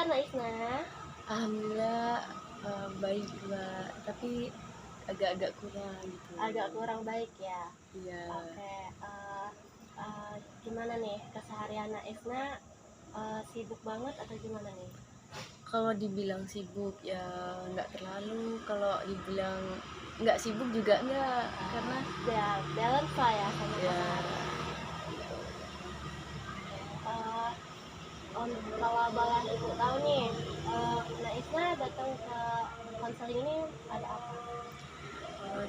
Naisna? Alhamdulillah baik Mbak, tapi agak-agak kurang gitu. Agak kurang baik ya. Iya. Oke, gimana nih keseharian Naisna? Sibuk banget atau gimana nih? Kalau dibilang sibuk ya nggak terlalu, kalau dibilang nggak sibuk juga nggak, karena Ya balance lah ya sama ya keseharian. Kalau boleh ibu tahu nih, Naisna datang ke konseling ini ada apa?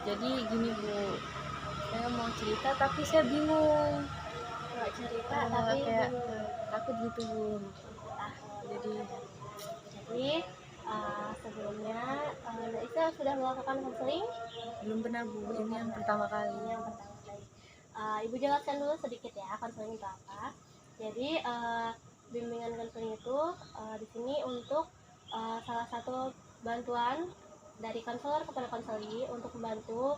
jadi gini Bu, saya mau cerita tapi saya bingung. Nggak cerita tapi Kayak bingung. takut gitu Bu. Ah, Jadi Jadi sebelumnya Naisna sudah melakukan konseling? belum pernah Bu, ini yang pertama kali. Ini yang pertama kali. Ibu jelaskan dulu sedikit ya konseling itu apa. Jadi bimbingan konseling itu di sini untuk salah satu bantuan dari konselor kepada konseli untuk membantu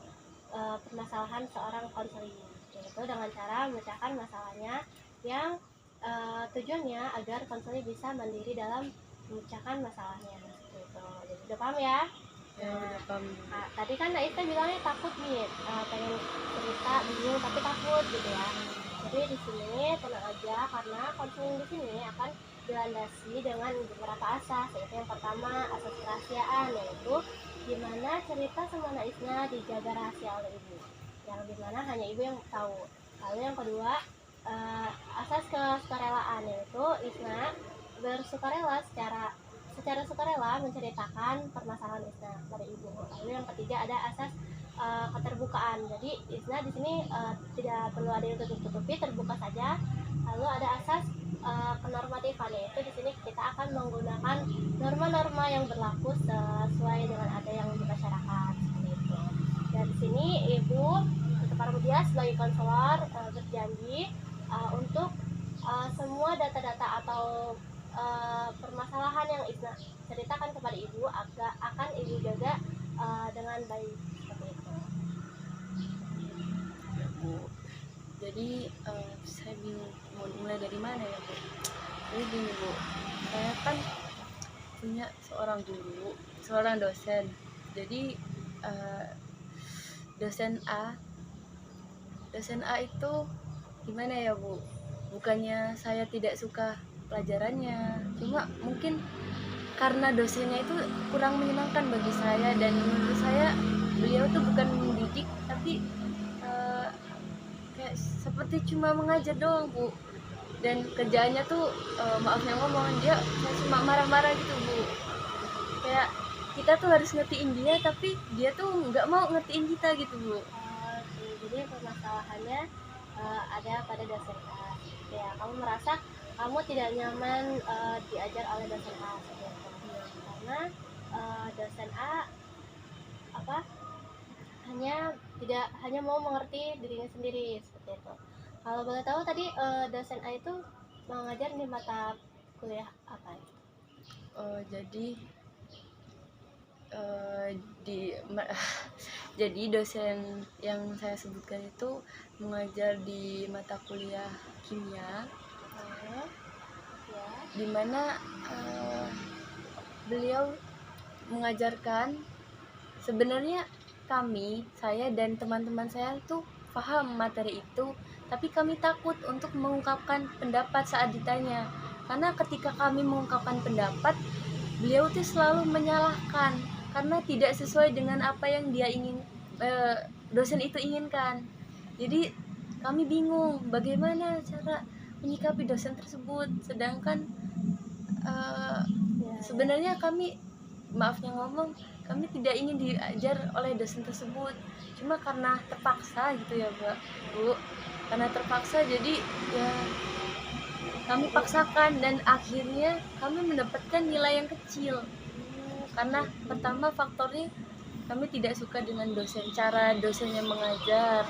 permasalahan seorang konseli, yaitu dengan cara memecahkan masalahnya yang tujuannya agar konseli bisa mandiri dalam memecahkan masalahnya. Gitu. Jadi udah paham ya? Ya udah paham. Nah, tadi kan Naita bilangnya takut nih, pengen cerita bingung tapi takut gitu ya. Jadi di sini tenang aja karena konseling di sini akan dilandasi dengan beberapa asas, yaitu yang pertama asas kerahasiaan, yaitu dimana cerita sama Naisna dijaga rahasia oleh ibu, yang dimana hanya ibu yang tahu. Lalu yang kedua asas kesukarelaan, yaitu Isna bersukarela secara sukarela menceritakan permasalahan Isna kepada ibu. Lalu yang ketiga ada asas keterbukaan. Jadi Isna di sini tidak perlu ada yang tutup-tutupi, terbuka saja. Lalu ada asas kenormatifan, yaitu di sini kita akan menggunakan norma-norma yang berlaku sesuai dengan ada yang di masyarakat seperti itu. Dan di sini ibu para media sebagai konselor berjanji untuk semua data-data atau permasalahan yang Isna ceritakan kepada ibu akan ibu jaga dengan baik seperti itu. Ya Bu, jadi saya bingung mau mulai dari mana ya Bu. Jadi gini Bu, saya kan punya seorang guru, seorang dosen. Jadi dosen A itu gimana ya Bu, bukannya saya tidak suka pelajarannya, cuma mungkin karena dosennya itu kurang menyenangkan bagi saya, dan menurut saya beliau tuh bukan mendidik tapi kayak seperti cuma mengajar doang Bu, dan kerjaannya tuh maaf yang ngomong dia cuma marah-marah gitu Bu, kayak kita tuh harus ngertiin dia tapi dia tuh nggak mau ngertiin kita gitu Bu. Jadi permasalahannya ada pada dosen A. Ya, kamu merasa kamu tidak nyaman diajar oleh dosen A karena dosen A hanya mau mengerti dirinya sendiri seperti itu. Kalau boleh tahu tadi dosen A itu mengajar di mata kuliah apa? Jadi jadi dosen yang saya sebutkan itu mengajar di mata kuliah kimia, Ya. dimana beliau mengajarkan, sebenarnya saya dan teman-teman saya tuh paham materi itu, tapi kami takut untuk mengungkapkan pendapat saat ditanya, karena ketika kami mengungkapkan pendapat, beliau tuh selalu menyalahkan karena tidak sesuai dengan apa yang dia dosen itu inginkan. Jadi kami bingung bagaimana cara menyikapi dosen tersebut, sedangkan sebenarnya kami, maafnya ngomong, kami tidak ingin diajar oleh dosen tersebut, cuma karena terpaksa gitu ya Bu, karena terpaksa jadi ya kami paksakan, dan akhirnya kami mendapatkan nilai yang kecil. Karena pertama faktornya kami tidak suka dengan cara dosennya mengajar.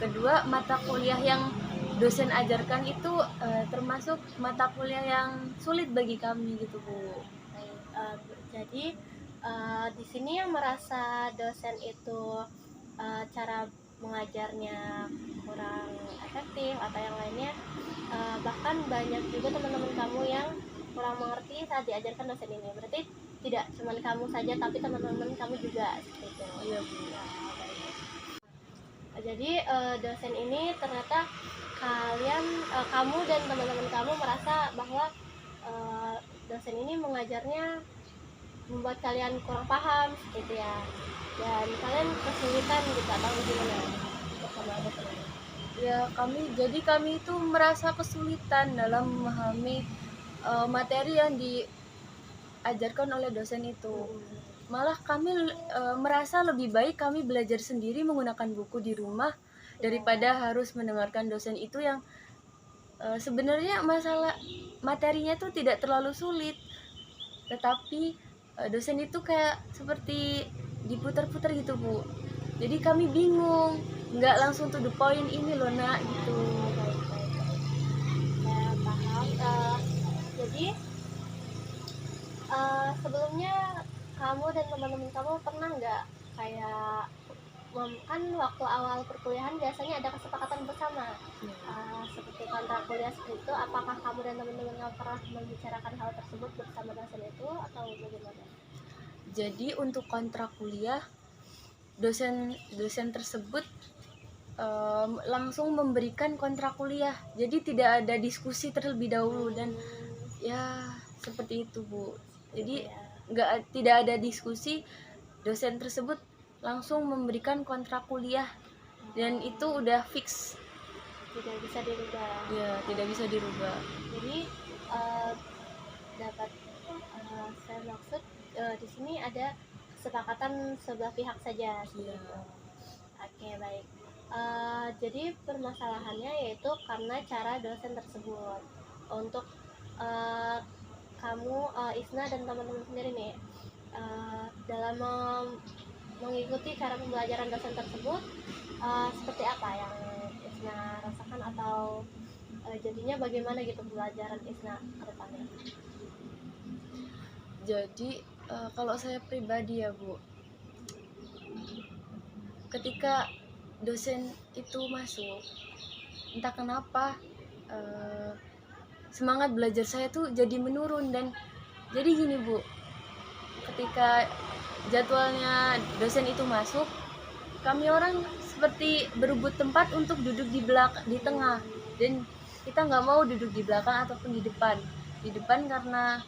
Kedua, mata kuliah yang dosen ajarkan itu termasuk mata kuliah yang sulit bagi kami gitu Bu. Jadi di sini yang merasa dosen itu cara mengajarnya kurang efektif atau yang lainnya, bahkan banyak juga teman-teman kamu yang kurang mengerti saat diajarkan dosen ini. Berarti tidak cuma kamu saja tapi teman-teman kamu juga seperti itu. Iya Bu. Ya, baik. Jadi dosen ini ternyata kamu dan teman-teman kamu merasa bahwa dosen ini mengajarnya membuat kalian kurang paham gitu ya, dan kalian kesulitan gitu atau gimana bersama dosen ini? Ya kami itu merasa kesulitan dalam memahami materi yang diajarkan oleh dosen itu. Malah kami merasa lebih baik kami belajar sendiri menggunakan buku di rumah daripada harus mendengarkan dosen itu yang sebenarnya masalah materinya tuh tidak terlalu sulit, tetapi dosen itu kayak seperti diputar-putar gitu Bu. Jadi kami bingung, nggak langsung to the point ini loh nak gitu. Ya paham. Jadi sebelumnya kamu dan teman-teman kamu pernah nggak kayak kan waktu awal perkuliahan biasanya ada kesepakatan bersama seperti kontrak kuliah seperti itu. Apakah kamu dan teman-teman kamu pernah membicarakan hal tersebut bersama dosen itu atau bagaimana? Jadi untuk kontrak kuliah dosen tersebut langsung memberikan kontrak kuliah. Jadi tidak ada diskusi terlebih dahulu dan ya seperti itu Bu. Jadi tidak ada diskusi, dosen tersebut langsung memberikan kontrak kuliah dan itu udah fix, tidak bisa dirubah. Ya tidak bisa dirubah. Jadi dapat saya maksud di sini ada kesepakatan sebelah pihak saja. Iya. Oke, baik. Jadi permasalahannya yaitu karena cara dosen tersebut. Untuk kamu Isna dan teman-teman sendiri nih dalam mengikuti cara pembelajaran dosen tersebut, seperti apa yang Isna rasakan atau jadinya bagaimana gitu pembelajaran Isna ke depannya? Jadi kalau saya pribadi ya Bu, ketika dosen itu masuk, entah kenapa semangat belajar saya tuh jadi menurun. Dan jadi gini Bu, ketika jadwalnya dosen itu masuk, kami orang seperti berebut tempat untuk duduk di tengah, dan kita nggak mau duduk di belakang ataupun di depan karena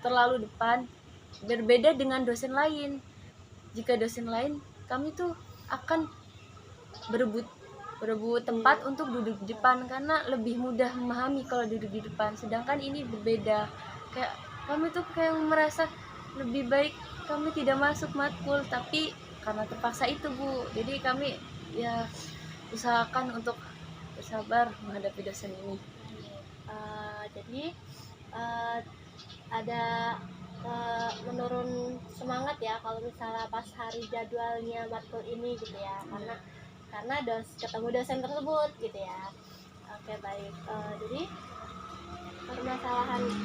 terlalu depan. Berbeda dengan dosen lain, jika dosen lain kami tuh akan berebut tempat untuk duduk di depan karena lebih mudah memahami kalau duduk di depan. Sedangkan ini berbeda, kayak kami tuh kayak merasa lebih baik kami tidak masuk matkul, tapi karena terpaksa itu Bu, jadi kami ya usahakan untuk bersabar menghadapi dosen ini. Jadi ada menurun semangat ya kalau misalnya pas hari jadwalnya matkul ini gitu ya, karena ketemu dosen tersebut gitu ya. Oke, baik. Jadi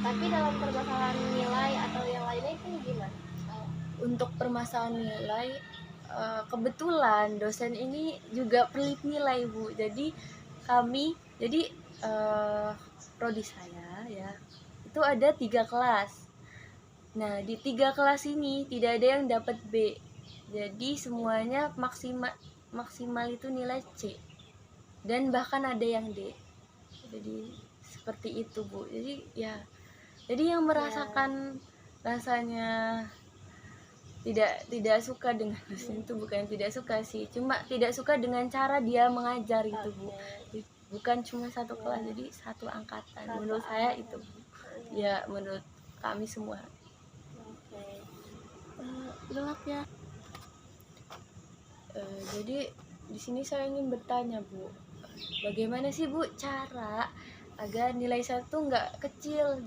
tapi dalam permasalahan nilai atau yang lainnya itu gimana? Untuk permasalahan nilai, kebetulan dosen ini juga pelit nilai Bu. Jadi prodi saya ya itu ada 3 kelas. Nah di 3 kelas ini tidak ada yang dapat B, jadi semuanya maksimal itu nilai C, dan bahkan ada yang D. Jadi seperti itu Bu. Jadi yang merasakan rasanya tidak suka dengan dosen itu bukan tidak suka sih, cuma tidak suka dengan cara dia mengajar itu Bu. Bukan cuma satu kelas, jadi satu angkatan. Menurut saya itu ya, menurut kami semua. Gelap ya. Jadi di sini saya ingin bertanya Bu, bagaimana sih Bu cara agar nilai saya tuh nggak kecil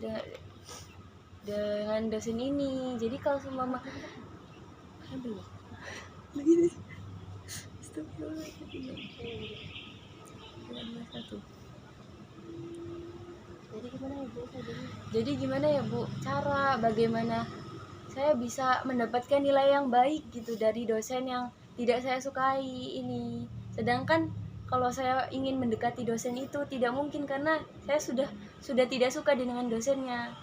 dengan dosen ini? Jadi kalau seumpama Jadi gimana ya Bu cara bagaimana saya bisa mendapatkan nilai yang baik gitu dari dosen yang tidak saya sukai ini, sedangkan kalau saya ingin mendekati dosen itu tidak mungkin karena saya sudah tidak suka dengan dosennya.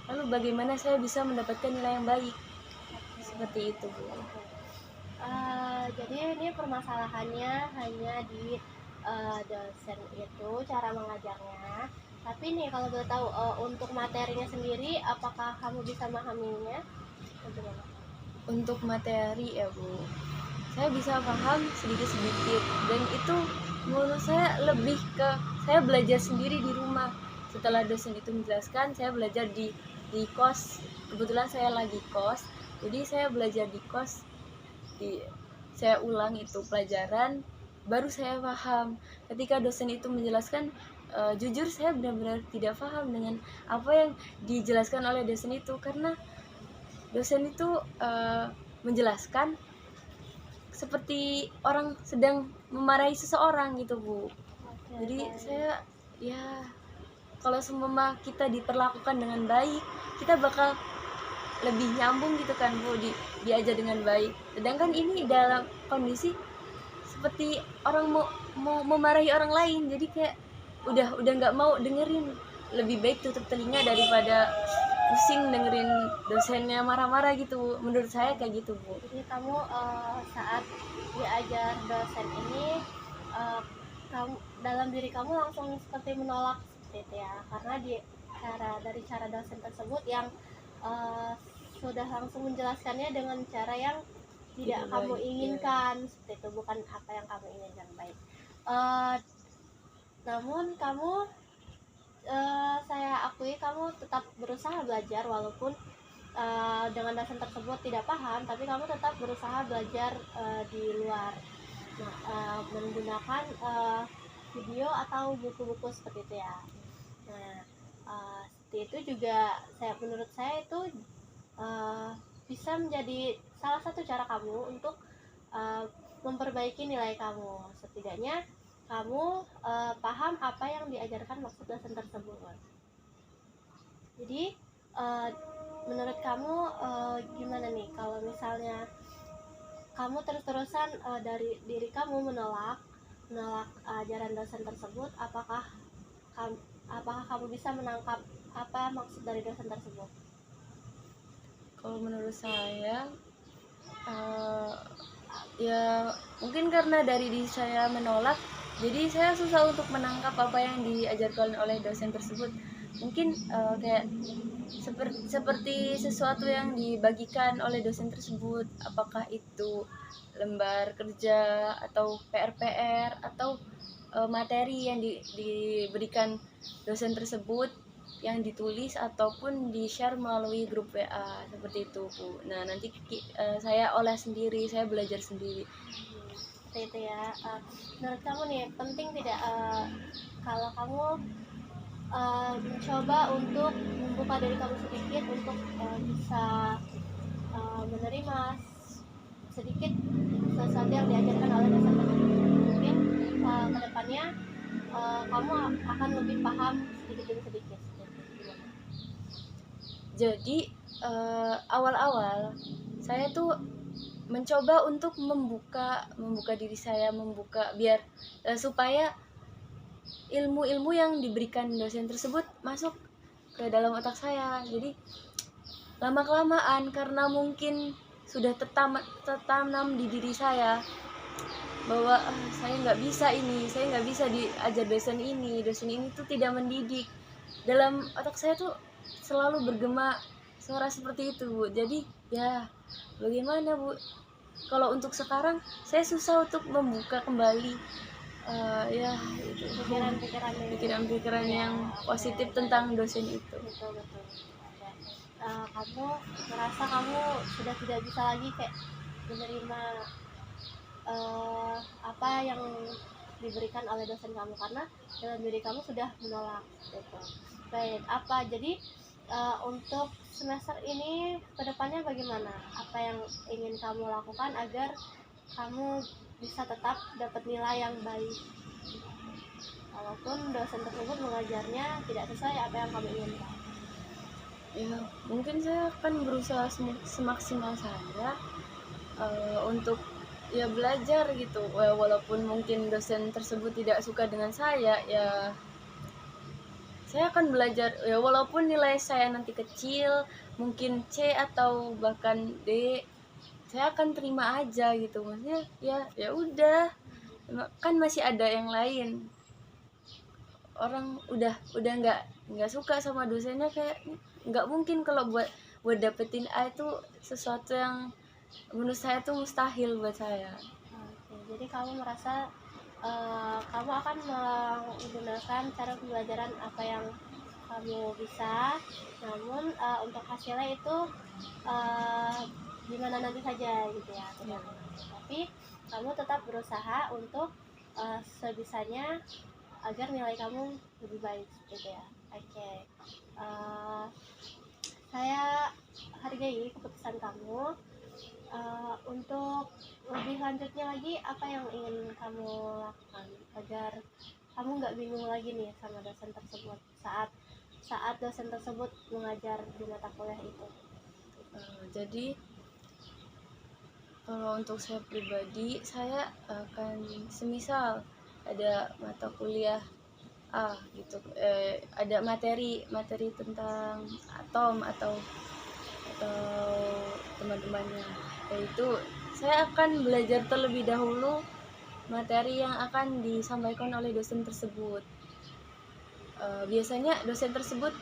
Lalu bagaimana saya bisa mendapatkan nilai yang baik? Seperti itu, Bu. Jadi ini permasalahannya hanya di dosen itu cara mengajarnya. Tapi nih kalau boleh tahu untuk materinya sendiri, apakah kamu bisa memahaminya? Bagaimana? Untuk materi ya Bu, saya bisa paham sedikit-sedikit dan itu menurut saya lebih ke saya belajar sendiri di rumah. Setelah dosen itu menjelaskan, saya belajar di kos. Kebetulan saya lagi kos, jadi saya belajar di kos. Saya ulang itu pelajaran, baru saya paham. Ketika dosen itu menjelaskan, jujur saya benar-benar tidak paham dengan apa yang dijelaskan oleh dosen itu karena dosen itu menjelaskan seperti orang sedang memarahi seseorang gitu, Bu. Jadi saya ya kalau semua kita diperlakukan dengan baik, kita bakal lebih nyambung gitu kan, Bu, diajar dengan baik. Sedangkan ini dalam kondisi seperti orang mau memarahi orang lain, jadi kayak udah nggak mau dengerin. Lebih baik tutup telinga daripada pusing dengerin dosennya marah-marah gitu. Menurut saya kayak gitu, Bu. Jadi kamu saat diajar dosen ini, kamu dalam diri kamu langsung seperti menolak seperti itu ya, karena dari cara dosen tersebut yang sudah langsung menjelaskannya dengan cara yang tidak kamu inginkan, seperti itu, bukan apa yang kamu inginkan. Baik. Namun kamu, saya akui kamu tetap berusaha belajar walaupun dengan dosen tersebut tidak paham, tapi kamu tetap berusaha belajar di luar, menggunakan video atau buku-buku seperti itu ya. Nah, seperti itu juga menurut saya itu bisa menjadi salah satu cara kamu untuk memperbaiki nilai kamu. Setidaknya kamu paham apa yang diajarkan maksud dosen tersebut. Jadi menurut kamu gimana nih kalau misalnya kamu terus-terusan dari diri kamu menolak ajaran dosen tersebut, apakah kamu bisa menangkap apa maksud dari dosen tersebut? Kalau menurut saya ya mungkin karena dari diri saya menolak, jadi saya susah untuk menangkap apa yang diajarkan oleh dosen tersebut. Mungkin kayak seperti sesuatu yang dibagikan oleh dosen tersebut, apakah itu lembar kerja atau PR atau materi yang diberikan dosen tersebut yang ditulis ataupun di-share melalui grup WA seperti itu, Bu. Nah, nanti saya olah sendiri, saya belajar sendiri. Seperti itu ya. Menurut kamu nih, penting tidak kalau kamu mencoba untuk membuka diri kamu sedikit untuk bisa menerima sedikit sesuatu yang diajarkan oleh dosen tersebut. Mungkin kedepannya kamu akan lebih paham sedikit demi sedikit. Jadi awal-awal saya tuh mencoba untuk membuka diri saya, biar supaya ilmu-ilmu yang diberikan dosen tersebut masuk ke dalam otak saya. Jadi lama-kelamaan karena mungkin sudah tertanam di diri saya bahwa saya nggak bisa diajar dosen ini tuh tidak mendidik. Dalam otak saya tuh selalu bergema suara seperti itu, Bu. Jadi ya bagaimana, Bu, kalau untuk sekarang saya susah untuk membuka kembali ya itu pikiran-pikiran yang positif tentang dosen itu. Betul. Kamu merasa kamu sudah tidak bisa lagi kayak menerima apa yang diberikan oleh dosen kamu karena dalam diri kamu sudah menolak gitu. Baik, jadi untuk semester ini kedepannya bagaimana? Apa yang ingin kamu lakukan agar kamu bisa tetap dapat nilai yang baik walaupun dosen tersebut mengajarnya tidak sesuai apa yang kamu inginkan? Ya, mungkin saya akan berusaha semaksimal saya untuk ya belajar gitu. Walaupun mungkin dosen tersebut tidak suka dengan saya, ya saya akan belajar, ya walaupun nilai saya nanti kecil, mungkin C atau bahkan D, saya akan terima aja gitu. Maksudnya ya udah, kan masih ada yang lain. Orang udah nggak suka sama dosennya, kayak nggak mungkin kalau buat dapetin A itu sesuatu yang menurut saya tuh mustahil buat saya. Oke, jadi kamu merasa kamu akan menggunakan cara pembelajaran apa yang kamu bisa, namun untuk hasilnya itu uh, gimana nanti saja gitu ya, tergantung. Tapi kamu tetap berusaha untuk sebisanya agar nilai kamu lebih baik gitu ya. Oke, uh, saya hargai keputusan kamu. Untuk lebih lanjutnya lagi, apa yang ingin kamu lakukan agar kamu nggak bingung lagi nih sama dosen tersebut saat saat dosen tersebut mengajar di mata kuliah itu? Jadi kalau untuk saya pribadi, saya akan semisal ada mata kuliah gitu, ada materi tentang atom atau teman-temannya, yaitu saya akan belajar terlebih dahulu materi yang akan disampaikan oleh dosen tersebut. Biasanya dosen tersebut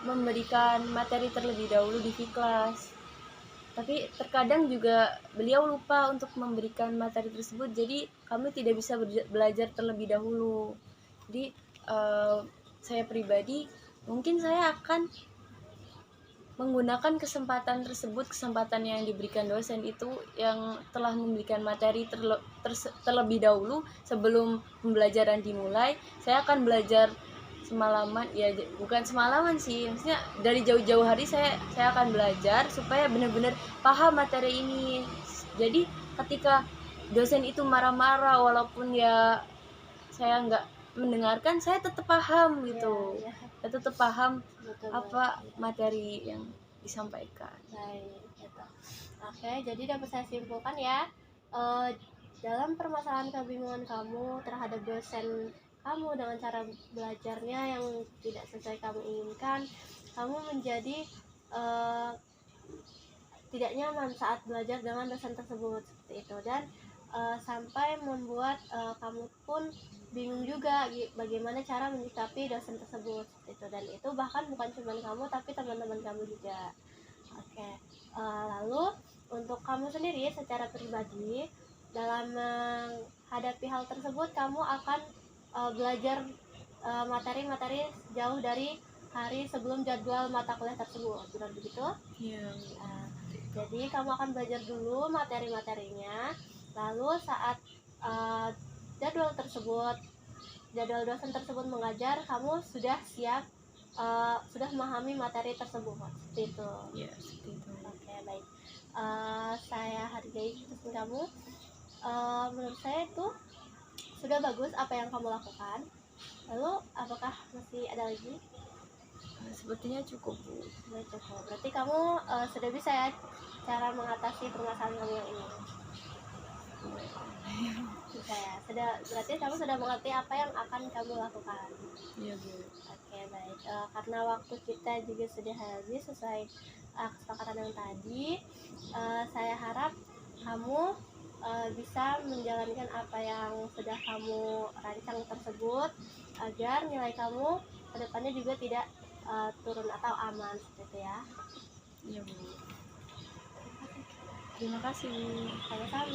memberikan materi terlebih dahulu di kelas, tapi terkadang juga beliau lupa untuk memberikan materi tersebut, jadi kami tidak bisa belajar terlebih dahulu. Jadi saya pribadi, mungkin saya akan menggunakan kesempatan tersebut, kesempatan yang diberikan dosen itu yang telah memberikan materi terlebih dahulu sebelum pembelajaran dimulai. Saya akan belajar semalaman, ya bukan semalaman sih, maksudnya dari jauh-jauh hari saya akan belajar supaya benar-benar paham materi ini. Jadi ketika dosen itu marah-marah, walaupun ya saya nggak mendengarkan, saya tetap paham gitu. Ya, ya. Saya tetap paham Betul, apa materi yang disampaikan. Baik, gitu. Oke, jadi dapat saya simpulkan ya, dalam permasalahan kebingungan kamu terhadap dosen kamu dengan cara belajarnya yang tidak sesuai kamu inginkan, kamu menjadi tidak nyaman saat belajar dengan dosen tersebut seperti itu, dan sampai membuat kamu pun bingung juga bagaimana cara menyikapi dosen tersebut seperti itu, dan itu bahkan bukan cuma kamu tapi teman-teman kamu juga. Oke, lalu untuk kamu sendiri secara pribadi dalam menghadapi hal tersebut, kamu akan belajar materi-materi jauh dari hari sebelum jadwal mata kuliah tersebut, benar begitu? Iya. Jadi kamu akan belajar dulu materi-materinya, lalu saat jadwal dosen tersebut mengajar, kamu sudah siap, sudah memahami materi tersebut, seperti itu. Iya, seperti itu. Oke, baik. Saya hargai keputusan kamu. Menurut saya itu sudah bagus apa yang kamu lakukan. Lalu apakah masih ada lagi? Sepertinya cukup, Bu. Sudah cukup. Berarti kamu sudah bisa ya cara mengatasi permasalahan kamu yang ini. Bisa ya. Berarti kamu sudah mengerti apa yang akan kamu lakukan. Iya, Bu. Oke, baik. Karena waktu kita juga sudah habis sesuai kesepakatan yang tadi, saya harap kamu bisa menjalankan apa yang sudah kamu rancang tersebut agar nilai kamu kedepannya juga tidak turun atau aman seperti itu ya. Iya, Bu. Terima kasih, Bu. Sama-sama.